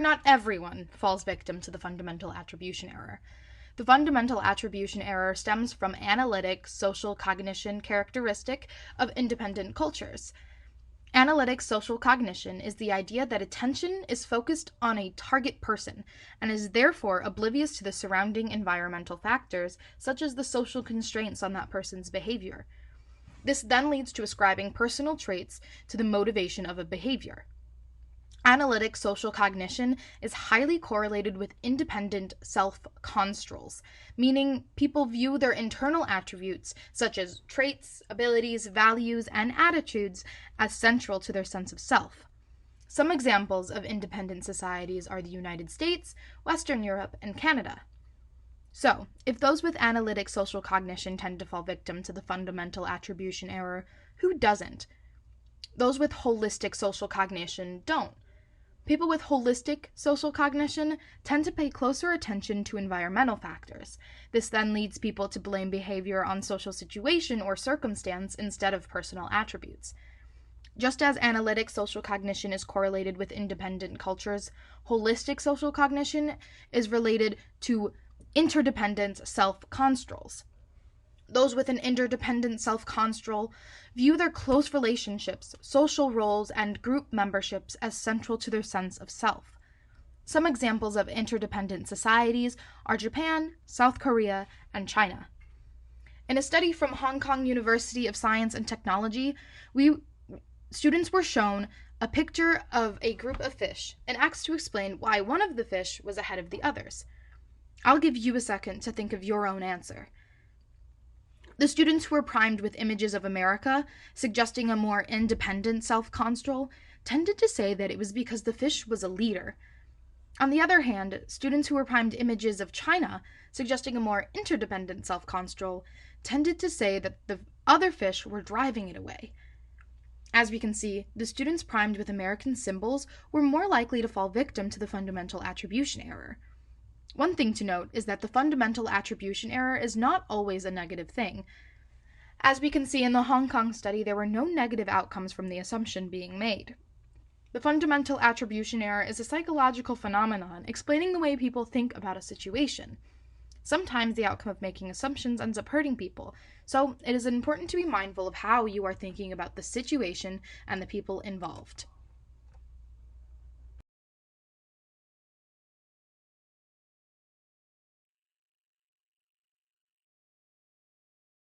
not everyone falls victim to the fundamental attribution error. The fundamental attribution error stems from analytic social cognition characteristic of independent cultures. Analytic social cognition is the idea that attention is focused on a target person and is therefore oblivious to the surrounding environmental factors, such as the social constraints on that person's behavior. This then leads to ascribing personal traits to the motivation of a behavior. Analytic social cognition is highly correlated with independent self-construals, meaning people view their internal attributes, such as traits, abilities, values, and attitudes, as central to their sense of self. Some examples of independent societies are the United States, Western Europe, and Canada. So, if those with analytic social cognition tend to fall victim to the fundamental attribution error, who doesn't? Those with holistic social cognition don't. People with holistic social cognition tend to pay closer attention to environmental factors. This then leads people to blame behavior on social situation or circumstance instead of personal attributes. Just as analytic social cognition is correlated with independent cultures, holistic social cognition is related to interdependent self-construals. Those with an interdependent self-construal view their close relationships, social roles, and group memberships as central to their sense of self. Some examples of interdependent societies are Japan, South Korea, and China. In a study from Hong Kong University of Science and Technology, students were shown a picture of a group of fish and asked to explain why one of the fish was ahead of the others. I'll give you a second to think of your own answer. The students who were primed with images of America, suggesting a more independent self-construal, tended to say that it was because the fish was a leader. On the other hand, students who were primed images of China, suggesting a more interdependent self-construal, tended to say that the other fish were driving it away. As we can see, the students primed with American symbols were more likely to fall victim to the fundamental attribution error. One thing to note is that the fundamental attribution error is not always a negative thing. As we can see in the Hong Kong study, there were no negative outcomes from the assumption being made. The fundamental attribution error is a psychological phenomenon explaining the way people think about a situation. Sometimes the outcome of making assumptions ends up hurting people, so it is important to be mindful of how you are thinking about the situation and the people involved.